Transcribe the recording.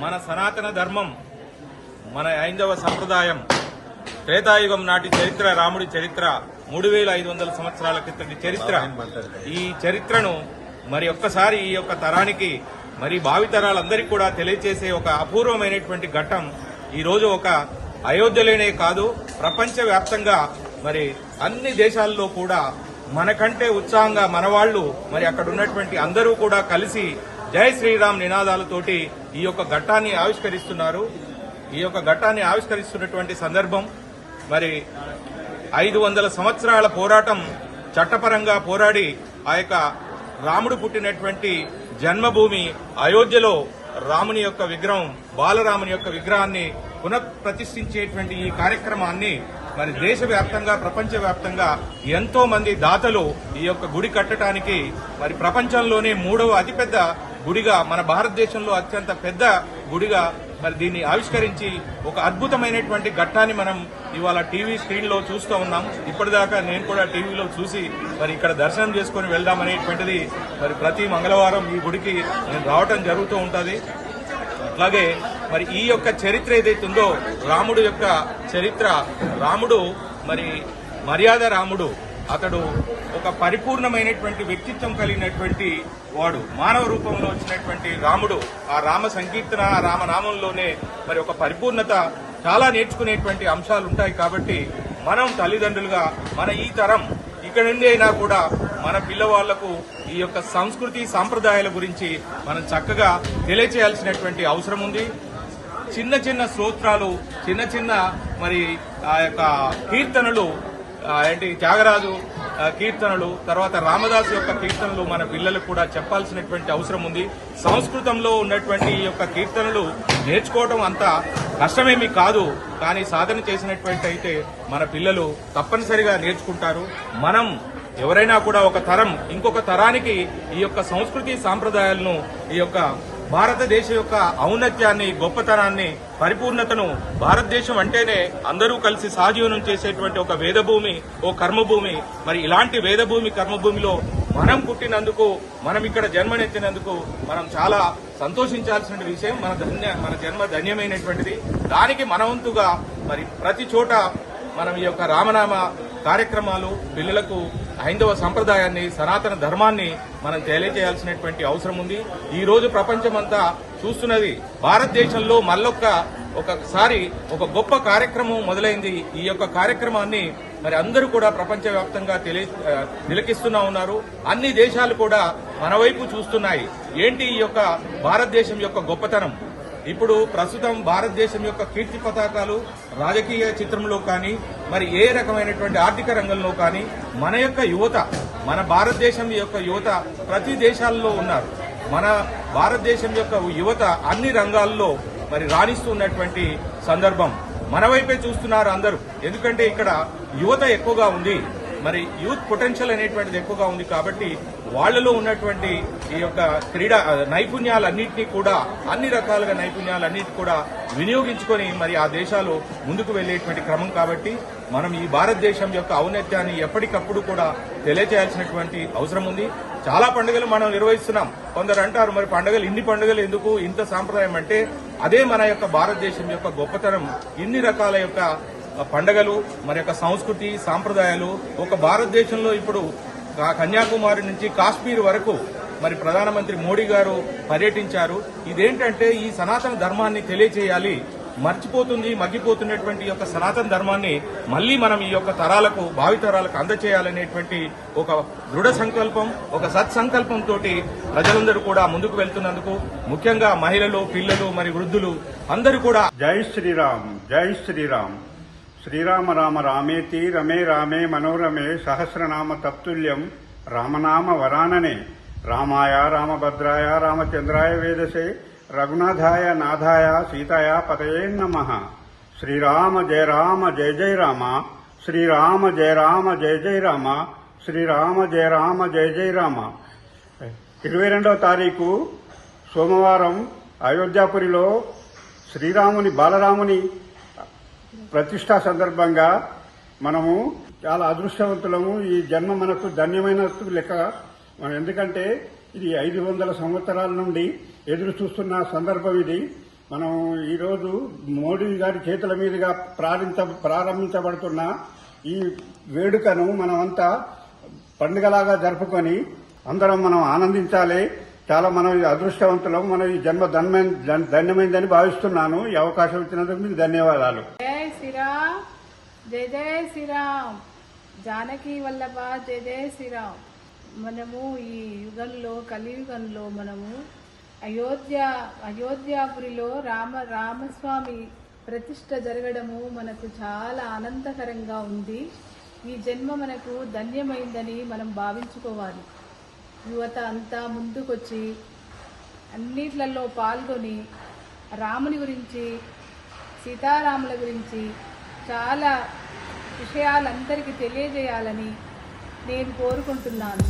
మన సనాతన ధర్మం, మన హైందవ సంప్రదాయం త్రేతాయుగం నాటి చరిత్ర, రాముడి చరిత్ర 3500 సంవత్సరాల క్రితటి చరిత్ర. ఈ చరిత్రను మరి ఒక్కసారి ఈ యొక్క తరానికి, మరి భావితరాలందరికీ కూడా తెలియజేసే ఒక అపూర్వమైనటువంటి ఘట్టం ఈ రోజు ఒక అయోధ్యలోనే కాదు, ప్రపంచ వ్యాప్తంగా మరి అన్ని దేశాల్లో కూడా మనకంటే ఉత్సాహంగా మనవాళ్లు మరి అక్కడ ఉన్నటువంటి అందరూ కూడా కలిసి జై శ్రీరామ్ నినాదాలతోటి ఈ యొక్క ఘట్టాన్ని ఆవిష్కరిస్తున్నారు. ఈ యొక్క ఘట్టాన్ని ఆవిష్కరిస్తున్నటువంటి సందర్భం మరి 500 సంవత్సరాల పోరాటం, చట్టపరంగా పోరాడి ఆ యొక్క రాముడు పుట్టినటువంటి జన్మభూమి అయోధ్యలో రాముని యొక్క విగ్రహం, బాలరాముని యొక్క విగ్రహాన్ని పునఃప్రతిష్ఠించేటువంటి ఈ కార్యక్రమాన్ని మరి దేశవ్యాప్తంగా, ప్రపంచవ్యాప్తంగా ఎంతో మంది దాతలు ఈ యొక్క గుడి కట్టడానికి, మరి ప్రపంచంలోనే 3వ అతిపెద్ద గుడిగా, మన భారతదేశంలో అత్యంత పెద్ద గుడిగా మరి దీన్ని ఆవిష్కరించి ఒక అద్భుతమైనటువంటి ఘట్టాన్ని మనం ఇవాళ టీవీ స్క్రీన్ లో చూస్తూ ఉన్నాం. ఇప్పటిదాకా నేను కూడా టీవీలో చూసి మరి ఇక్కడ దర్శనం చేసుకుని వెళ్దామనేటువంటిది మరి ప్రతి మంగళవారం ఈ గుడికి నేను రావటం జరుగుతూ ఉంటుంది. అట్లాగే మరి ఈ యొక్క చరిత్ర ఏదైతుందో, రాముడు యొక్క చరిత్ర, రాముడు మరి మర్యాద రాముడు, అతడు ఒక పరిపూర్ణమైనటువంటి వ్యక్తిత్వం కలిగినటువంటి వాడు, మానవ రూపంలో వచ్చినటువంటి రాముడు. ఆ రామ సంకీర్తన, ఆ రామనామంలోనే మరి ఒక పరిపూర్ణత, చాలా నేర్చుకునేటువంటి అంశాలు ఉంటాయి. కాబట్టి మనం తల్లిదండ్రులుగా మన ఈ తరం ఇక్కడ నుండి అయినా కూడా మన పిల్లవాళ్లకు ఈ యొక్క సంస్కృతి సాంప్రదాయాల గురించి మనం చక్కగా తెలియచేయాల్సినటువంటి అవసరం ఉంది. చిన్న చిన్న స్తోత్రాలు, చిన్న చిన్న మరి ఆ యొక్క కీర్తనలు, త్యాగరాజు కీర్తనలు, తర్వాత రామదాసు యొక్క కీర్తనలు మన పిల్లలకు కూడా చెప్పాల్సినటువంటి అవసరం ఉంది. సంస్కృతంలో ఉన్నటువంటి ఈ యొక్క కీర్తనలు నేర్చుకోవడం అంత కష్టమేమీ కాదు, కానీ సాధన చేసినటువంటి అయితే మన పిల్లలు తప్పనిసరిగా నేర్చుకుంటారు. మనం ఎవరైనా కూడా ఒక తరం ఇంకొక తరానికి ఈ యొక్క సంస్కృతి సాంప్రదాయాలను, ఈ యొక్క భారతదేశం యొక్క ఔన్నత్యాన్ని, గొప్పతనాన్ని, పరిపూర్ణతను, భారతదేశం అంటేనే అందరూ కలిసి సహజీవనం చేసేటువంటి ఒక వేదభూమి, ఓ కర్మభూమి. మరి ఇలాంటి వేదభూమి, కర్మభూమిలో మనం పుట్టినందుకు, మనం ఇక్కడ జన్మనెత్తినందుకు మనం చాలా సంతోషించాల్సిన విషయం. మన జన్మ ధన్యమైనటువంటిది. దానికి మనవంతుగా మరి ప్రతి చోట మనం ఈ యొక్క రామనామ కార్యక్రమాలు, పిల్లలకు హైందవ సంప్రదాయాన్ని, సనాతన ధర్మాన్ని మనం తెలియజేయాల్సినటువంటి అవసరం ఉంది. ఈ రోజు ప్రపంచమంతా చూస్తున్నది, భారతదేశంలో ఒకసారి ఒక గొప్ప కార్యక్రమం మొదలైంది. ఈ యొక్క కార్యక్రమాన్ని మరి అందరూ కూడా ప్రపంచవ్యాప్తంగా తిలకిస్తూనే ఉన్నారు. అన్ని దేశాలు కూడా మన వైపు చూస్తున్నాయి. ఏంటి ఈ యొక్క భారతదేశం యొక్క గొప్పతనం? ఇప్పుడు ప్రస్తుతం భారతదేశం యొక్క కీర్తి పతాకాలు రాజకీయ చిత్రంలో కానీ, మరి ఏ రకమైనటువంటి ఆర్థిక రంగంలో కానీ మన యొక్క యువత, మన భారతదేశం యొక్క యువత ప్రతి దేశాల్లో ఉన్నారు. మన భారతదేశం యొక్క యువత అన్ని రంగాల్లో మరి రాణిస్తున్నటువంటి సందర్భం. మన వైపే చూస్తున్నారు అందరూ. ఎందుకంటే ఇక్కడ యువత ఎక్కువగా ఉంది, మరి యూత్ పొటెన్షియల్ అనేటువంటిది ఎక్కువగా ఉంది. కాబట్టి వాళ్లలో ఉన్నటువంటి ఈ యొక్క క్రీడా నైపుణ్యాలన్నింటినీ కూడా, అన్ని రకాలుగా నైపుణ్యాలన్నింటినీ కూడా వినియోగించుకొని మరి ఆ దేశాలు ముందుకు వెళ్లేటువంటి క్రమం. కాబట్టి మనం ఈ భారతదేశం యొక్క ఔన్నత్యాన్ని ఎప్పటికప్పుడు కూడా తెలియజేయాల్సినటువంటి అవసరం ఉంది. చాలా పండుగలు మనం నిర్వహిస్తున్నాం. కొందరు అంటారు, మరి ఇన్ని పండుగలు ఎందుకు, ఇంత సాంప్రదాయం అంటే అదే మన యొక్క భారతదేశం యొక్క గొప్పతనం. ఇన్ని రకాల యొక్క పండుగలు, మరి యొక్క సంస్కృతి సాంప్రదాయాలు, ఒక భారతదేశంలో ఇప్పుడు కన్యాకుమారి నుంచి కాశ్మీర్ వరకు మరి ప్రధానమంత్రి మోడీ గారు పర్యటించారు. ఇదేంటంటే ఈ సనాతన ధర్మాన్ని తెలియచేయాలి. మగ్గిపోతున్నటువంటి యొక్క సనాతన ధర్మాన్ని మళ్లీ మనం ఈ యొక్క తరాలకు, భావితరాలకు అందచేయాలనేటువంటి ఒక దృఢ సంకల్పం, ఒక సత్సంకల్పంతో ప్రజలందరూ కూడా ముందుకు వెళ్తున్నందుకు, ముఖ్యంగా మహిళలు, పిల్లలు, మరి వృద్ధులు అందరూ కూడా జై శ్రీరామ్, జై శ్రీరామ్. శ్రీరామ రామ రామేతి రమే రామే మనోరమే సహస్రనామ తత్తుల్యం రామనామ వరాననే. రామాయ రామభద్రాయ రామచంద్రాయ వేదసే రఘునాథాయ నాథాయ సీతాయ పతయే నమః. శ్రీరామ జయ రామ జయ జయ రామ, శ్రీరామ జయ రామ జయ జయ రామ, శ్రీరామ జయ రామ జయ జయ రామ. 22వ తారీఖు సోమవారం అయోధ్యాపురిలో శ్రీరాముని, బాలరాముని ప్రతిష్టా సందర్భంగా మనము చాలా అదృష్టవంతులము. ఈ జన్మ మనకు ధన్యమైనట్టు లెక్క. ఎందుకంటే ఇది 500 సంవత్సరాల నుండి ఎదురు చూస్తున్న సందర్భం ఇది. మనం ఈరోజు మోడీ గారి చేతుల మీదుగా ప్రారంభించబడుతున్న ఈ వేడుకను మనమంతా పండుగలాగా జరుపుకొని అందరం మనం ఆనందించాలి. చాలా మనం అదృష్టవంతులం. మనం ఈ జన్మ ధన్యమైందని భావిస్తున్నాను. ఈ అవకాశం ఇచ్చినందుకు మీకు ధన్యవాదాలు. జై శ్రీరామ్, జై జై శ్రీరామ్, జానకి వల్లభ, జై జై శ్రీరామ్. మనము ఈ యుగంలో, కలియుగంలో మనము అయోధ్యాపురిలో రామస్వామి ప్రతిష్ట జరగడము మనకు చాలా ఆనందకరంగా ఉంది. ఈ జన్మ మనకు ధన్యమైందని మనం భావించుకోవాలి. యువత అంతా ముందుకొచ్చి అన్నిట్లలో పాల్గొని రాముని గురించి, సీతారాముల గురించి చాలా విషయాలందరికీ తెలియజేయాలని నేను కోరుకుంటున్నాను.